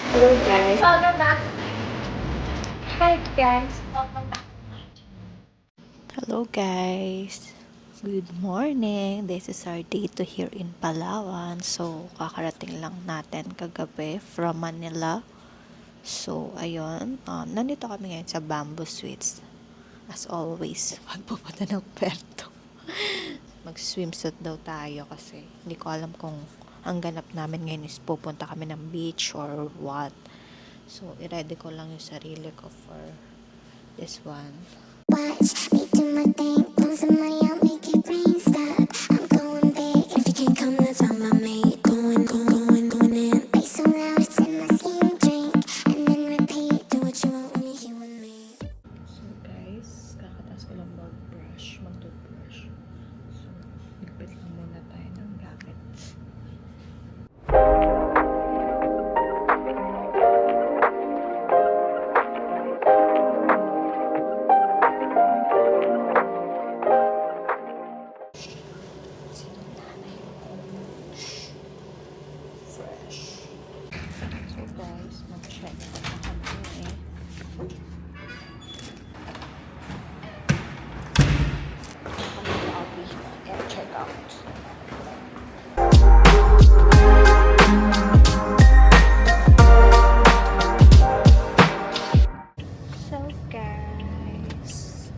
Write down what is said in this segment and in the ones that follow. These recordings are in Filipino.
Hello guys. Welcome back. Hi guys. Welcome back. Hello guys! Good morning! This is our day to here in Palawan. So, kakarating lang natin kagabi from Manila. So, ayun. Nandito kami ngayon sa Bamboo Suites. As always, magpupunta ng Puerto. Mag-swimsuit daw tayo kasi hindi ko alam kung ang ganap namin ngayon is pupunta kami ng beach or what. So, i-ready ko lang yung sarili ko for this one. Watch me do my thing, blow some money out, make it rain, stop. I'm going big. If you can't come, that's on my mate. Going in. Bass so loud, it's in my skin. Drink and then repeat. Do what you want when you're here with me. So guys, kakatas ko lang mag-toothbrush. So, ligpit lang muna tayo ng brackets. Fresh. So guys, mag-check na kami eh. I'll be and check out. So guys,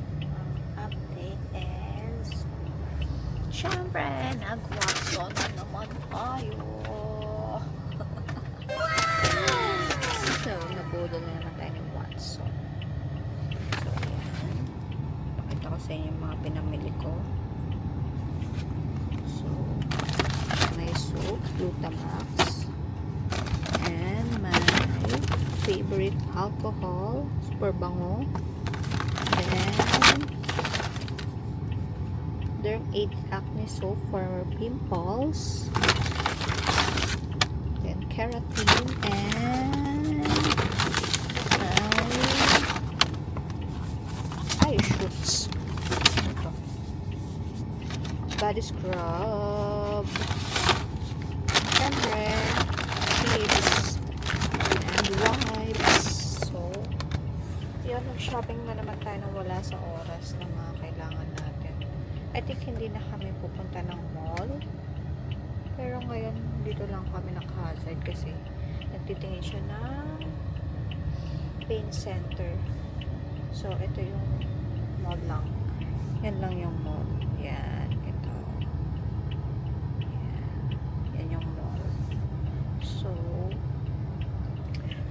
ang update is syempre nag-watson na naman tayo. So, nabudol na naman tayo ng Watson. So, ayan. Pakita ko sa inyo yung mga pinamili ko. So, may soap, Glutamax. And my favorite alcohol, super bango. Then, Derm 8 acne soap for pimples. Then, keratin and eye shoots. Ito. Body scrub. Siyempre, clips and wipes. So, yun, nag-shopping na naman tayo nang wala sa oras na mga kailangan natin. I think hindi na kami pupunta ng mall. Pero ngayon, dito lang kami naka-hazard kasi nagtitingin siya ng pain center. So, ito yung mall lang. Yan lang yung mall. Yan. Ito. Yan. Yan yung mall. So,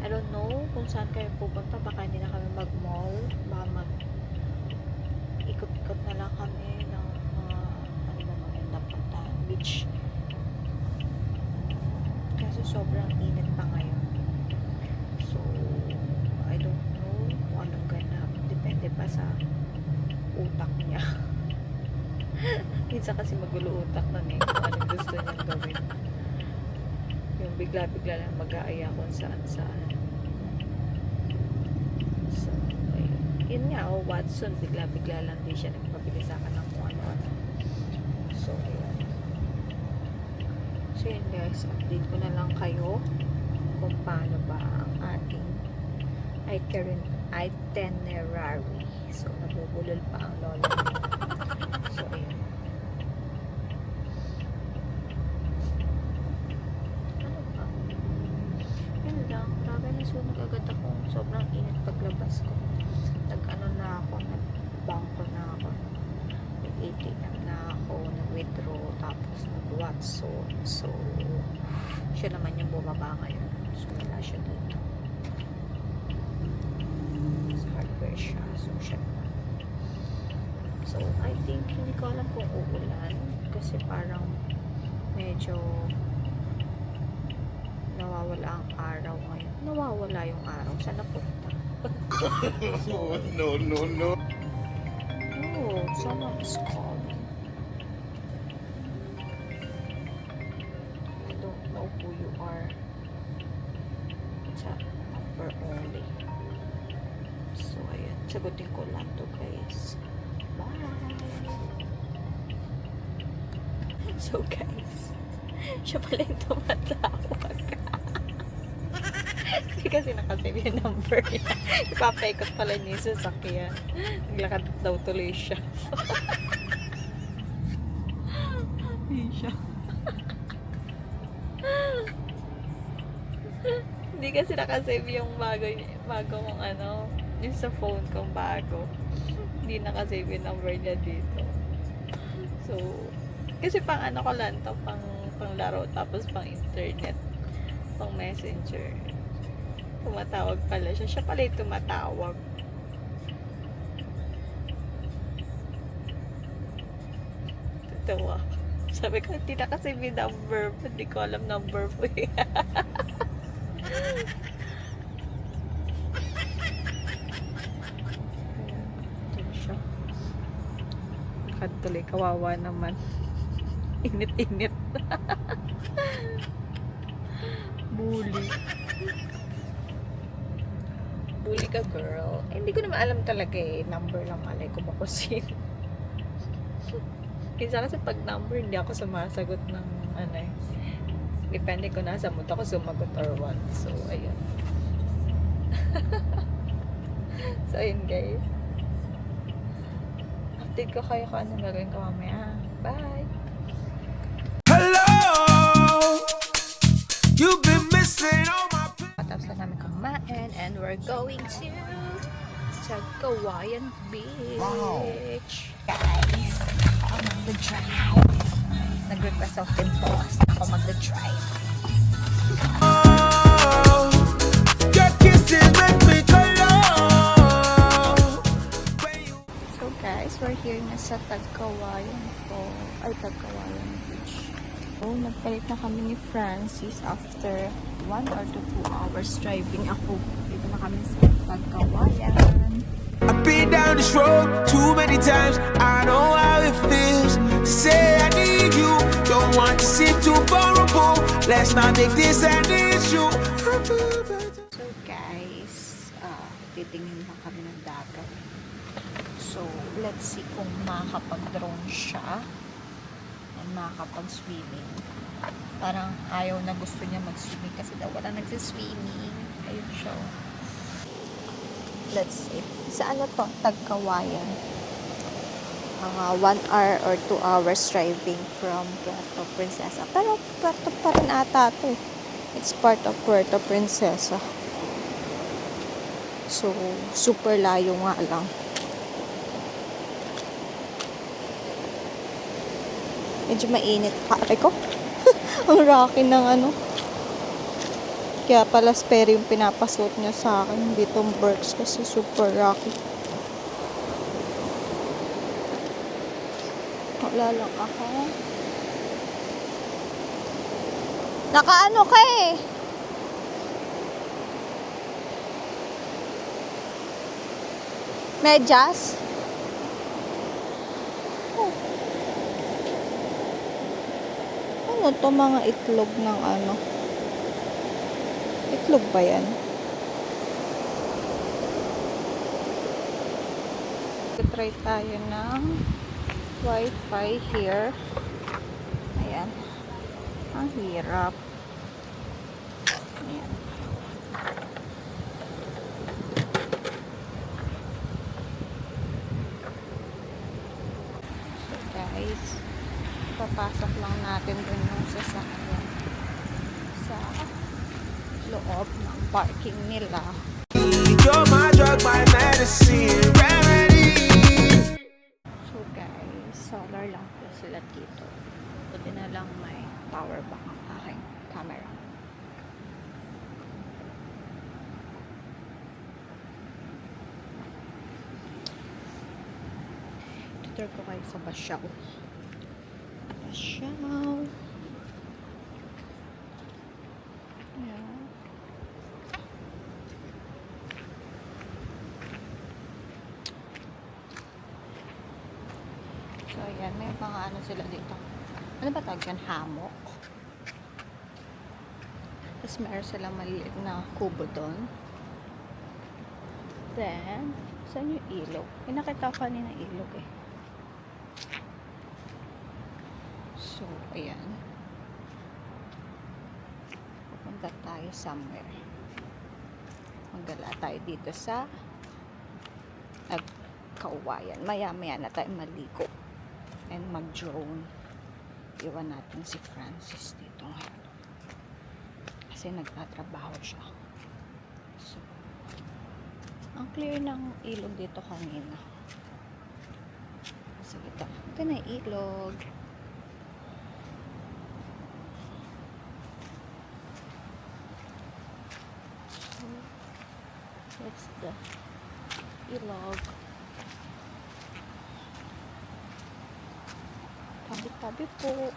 I don't know kung saan kayo pupunta. Baka hindi na kami mag-mall. Baka ikot-ikot na lang kami ng mga ano ba magandang puntahan. Beach. Kasi sobrang init pa ngayon. So, I don't know kung anong ganap. Depende pa sa utak niya. Minsan kasi magulo utak nun eh. Kung anong gusto niyang gawin. Yung bigla-bigla lang mag-aaya kung saan-saan. So, ayun. Yun nga, Watson, bigla-bigla lang din siya nagpabili sa akin ng kung ano-ano. So, ayun. So yun guys, update ko na lang kayo kung paano ba ang ating itinerary. So, nabubulol pa ang lola. So, ayun. Ano pa? Yun lang. Grabe na sunog agad ako. Sobrang init paglabas ko. Nag-ano na ako, nag-bangko na ako. Nag-ATM na ako, nag-withdraw, tapos nag-Watson. So, siya naman yung bumaba ngayon. So, wala siya dito. Sa hardware siya. So, siya naman. So, I think, hindi ko alam kung uulan. Kasi parang medyo nawawala ang araw ngayon. Nawawala yung araw. Saan napunta? No. Oh, someone is calling. I don't know who you are. It's a number only. So, ayun. Sagutin ko lang to guys. Bye! So, guys. Siya pala yung tumatawag. Hindi kasi nakasave yung number niya. Ipapaikot pala niya yung sasakyan. Naglakad daw tuloy siya. Hindi siya. Hindi kasi nakasave yung bago kong ano, yung sa phone kong bago. Hindi nakasave yung number niya dito. So, kasi pang ano ko lang to, pang laro, tapos pang internet, pang messenger. Tumatawag pala siya. Siya pala yung tumatawag. Tatawa. Sabi ko, hindi na kasi may number. Hindi ko alam number po eh. Ayan siya. Tuloy, kawawa naman. Init-init. Bully. Bully ka, girl. Eh, hindi ko naman alam talaga eh. Number lang malay ko ba kung sino. Kinsa kasi pag number, hindi ako sumasagot ng ano eh. Depende kung nasa mood ako sumagot or what. So, ayun. So, ayun guys. Update ko kayo kung anong gagawin ko mamaya. Bye! You've been missing all my Patapos na namin kumain and we're going to Cagayan Beach. Guys, ako mag-drive. Nag-request of Tim Boss na ako mag-drive. your kisses make me color. So guys, we're here na sa Cagayan Beach. So, nagpalit na kami ni Francis after 1 or 2 hours driving ako. Dito na kami sa Cagayan. I've been down this road too many times. I know how it feels to say I need you. Don't want to seem too vulnerable. Let's not make this an issue. So guys, titingin lang kami ng dagat. So, let's see kung makakapag-drone siya and makakapag-swimming. Parang ayaw na gusto niya mag-swimming kasi daw wala nagsiswimming. Ayun siya. Let's see. Sa ano to? Tagkawayan. 1 hour or 2 hours driving from Puerto Princesa. Pero Puerto pa rin ata to. It's part of Puerto Princesa. So, super layo nga lang. Medyo mainit. Pare ko. Ang rocky ng ano. Kaya pala spare yung pinapasuot niya sa akin. Hindi itong Birks kasi super rocky. Wala lang ako. Nakaano ka eh. Medyas? Oh. Ano to mga itlog ng ano? Itlog ba yan? Try tayo ng Wi-Fi here. Ayan. Ang hirap. Ayan. So guys, papasok lang natin dun yung sasakyan sa loob ng parking nila. You're my drug, my medicine, remedy. So guys, solar lang po sila dito. Buti na lang may power bank ang aking camera. Tutor ko kayo sa Basyaw. Basyaw. Ayan. So, ayan. May mga ano sila dito. Ano ba tawag yan? Hammock. Tapos meron silang maliit na kubo doon. Then, saan yung ilog? Pinakita ko kanina ilog eh. So, ayan. Pupunta tayo somewhere. Maggala tayo dito sa Kauwayan. Maya-maya na tayo maligo and mag-drone. Iwan natin si Francis dito ngayon. Kasi nagtatrabaho siya. So, ang clear ng ilog dito kanina. So, ito na yung ilog. So, that's the ilog. Tabi-tabi po.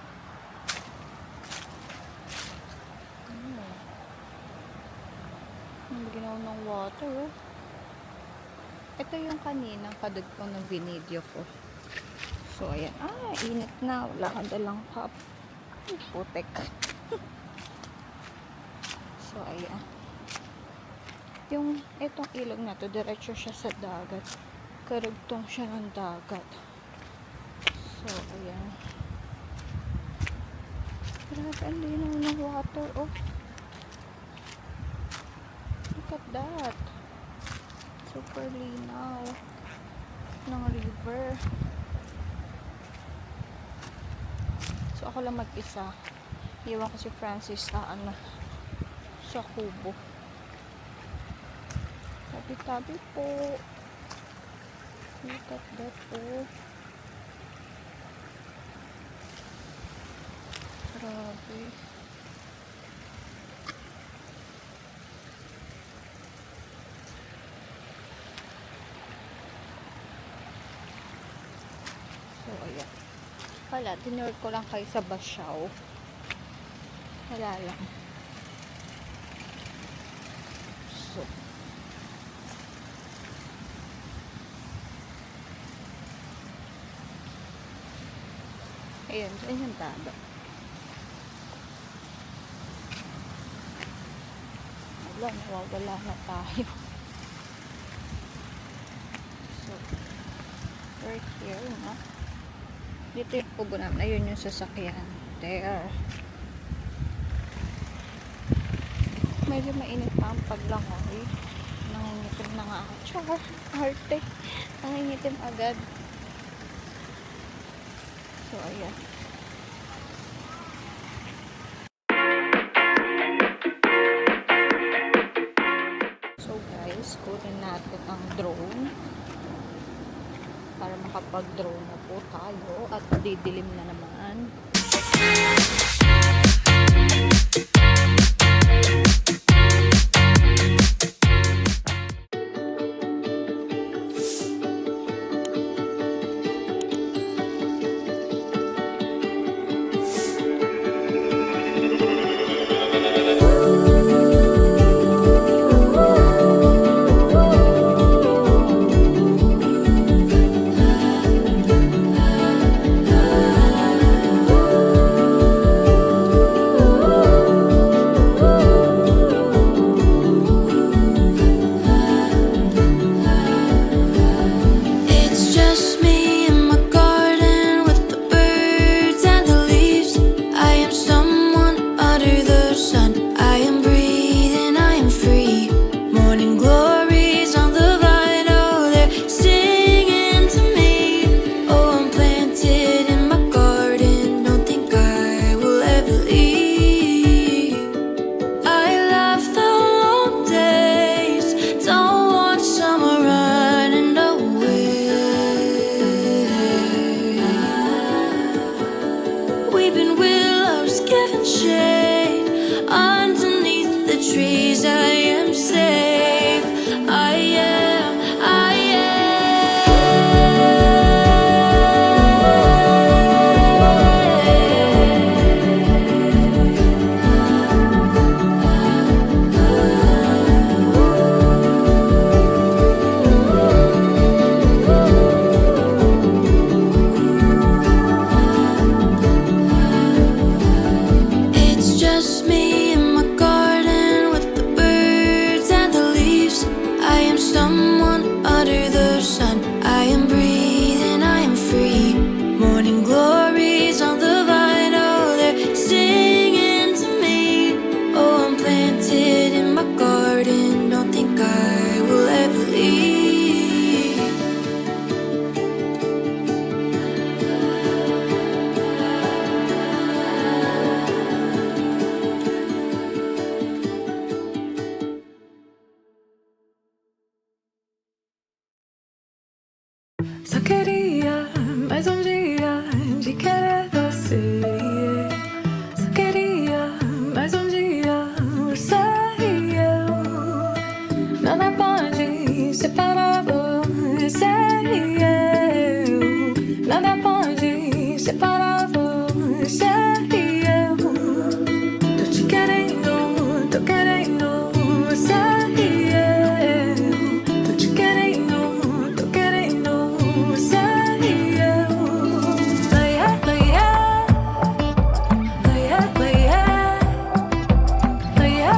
Ang ginawa ng water, oh. Ito yung kaninang kadugtong ng binidyo ko. So, ayan. Init na. Wala ka dalang cup. Ay, putek. So, ayan. Itong ilog na to, diretso siya sa dagat. Karugtong siya ng dagat. So, ayan. Grabe, ang linaw ng water, oh. Look at that. Super linaw ng river. So, ako lang mag-isa. Iwan ko si Francis sa sa kubo. Tabi-tabi po. Look at that, oh. Grabe. So, ayan. Wala, dinurk ko lang kayo sa Basyaw. Wala lang. So, ayan, dyan yung dagat. Wala, nawawala na tayo. So, right here, no? Dito yung kubo namin. Ayun yung sasakyan. There. Medyo mainit pa ang paglangoy. Nangingitim na nga ako. Char, arte. Nangingitim agad. So, ayan. So, guys, kunin natin ang drone para makapag-drone na po tayo at didilim na naman. sei eu. Nada pode separar você e eu. Tô te querendo, tô querendo você e eu. Tô te querendo, tô querendo você e eu. Leia, leia, leia, leia,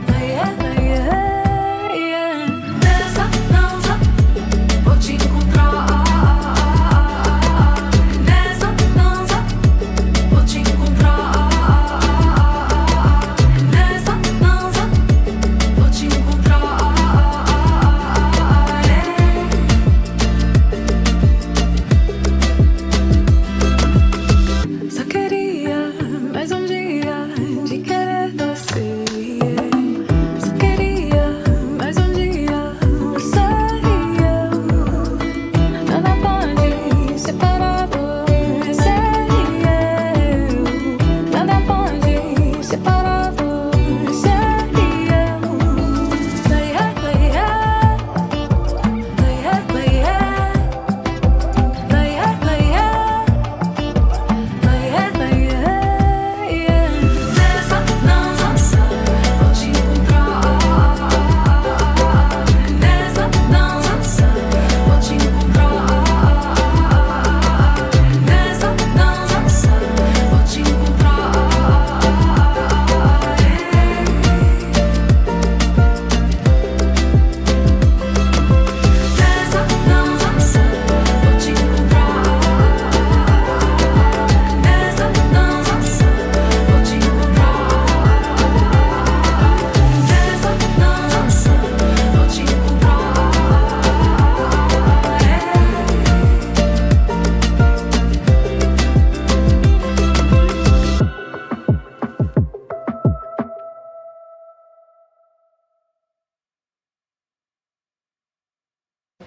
leia, leia. Nessa dança vou te encontrar. Nessa dança vou te encontrar. Nessa dança vou te encontrar. Só queria mais um dia de querer você. Só queria mais um dia você e eu. Nada pode separar você e eu. Nada pode separar você e eu. Leia, leia, leia, leia, leia, leia. Nessa dança vou te encontrar. Nessa dança vou te encontrar. Nessa dança vou te encontrar. Nessa dança vou te encontrar. Nessa dança vou te encontrar. Nessa dança vou te encontrar.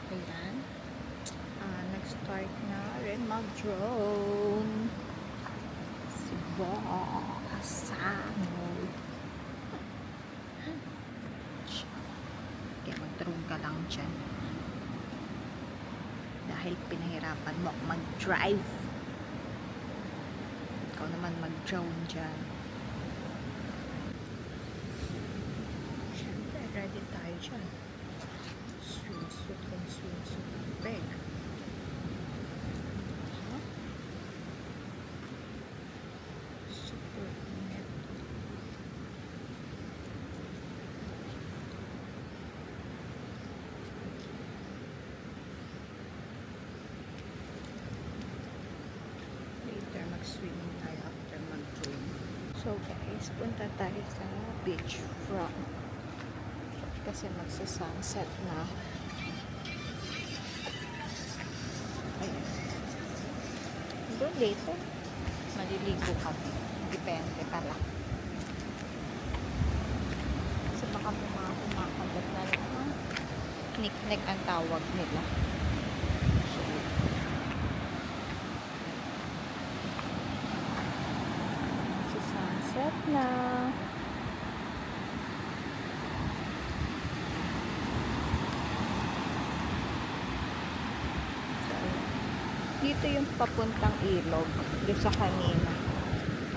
Ayan. Nag-start na rin mag-drone. Si Boss Samuel. Kaya mag-drone ka lang dyan. Dahil pinahirapan mo mag-drive. Ikaw naman mag-drone dyan. Siyempre, ready tayo dyan. Swimsuit and swimsuit bag. Huh? Super net. Later, mag-swimming tayo after mag-drone. So guys, punta tayo sa beach front. Kasi magsa-sunset na. Ayan. Doon later, maliligo kami. Depende pala. Kasi baka may mga kumakagat na lang. Knik-knik ang tawag nila. So, magsa-sunset na. Dito yung papuntang ilog. Doon sa kanina.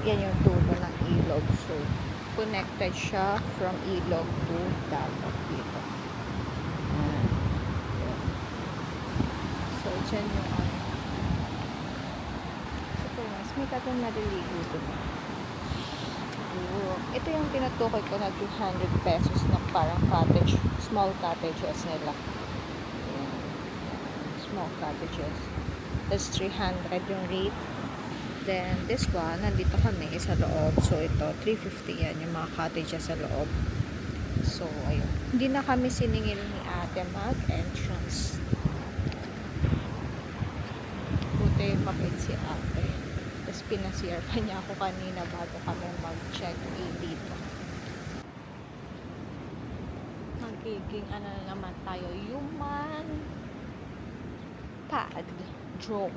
Yan yung dulo ng ilog. So, connected siya from ilog to dagat dito. Ayan. So, dyan yung ano. Super nice. May tatong naliligo doon. Ito yung tinutukoy ko na 200 pesos na parang cottage. Small cottages nila. Ayan. Small cottages. That's 300 yung rate. Then, this one, nandito kami sa loob. So, ito, 350 yan, yung mga cottages sa loob. So, ayun. Hindi na kami siningil ni ate mag-entrance. Buti mabait si ate. Tapos, pinasiyar pa niya ako kanina bago kami mag-check-in dito. Magiging, ano na naman tayo, human pad drone.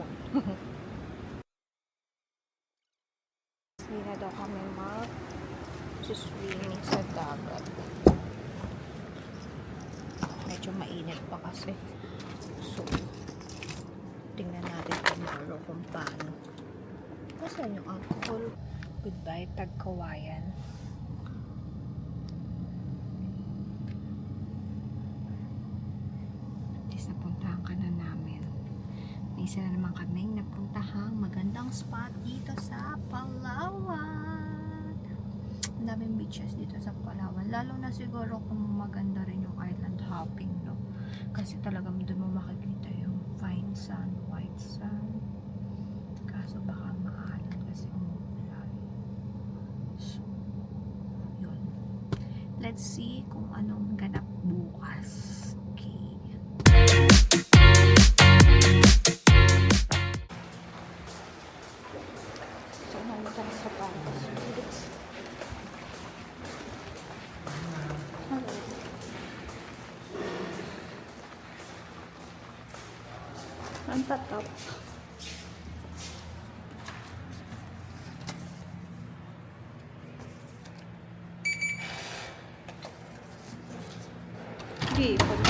Hindi na daw kami mag-swimming sa dagat. May medyo mainit pa kasi. So, tingnan natin tomorrow kung paano. Nasaan yung alcohol? Goodbye, Tagkawayan. Napuntahan ka na namin. May isa na naman kaming napuntahang magandang spot dito sa Palawan. Ang daming beaches dito sa Palawan. Lalo na siguro kung maganda rin yung island hopping, no? Kasi talagang doon mo makikita yung fine sun, white sun. Kaso baka maalan kasi umuulan. So, yun. Let's see kung anong ganap bukas. Ang tatap. Okay, pag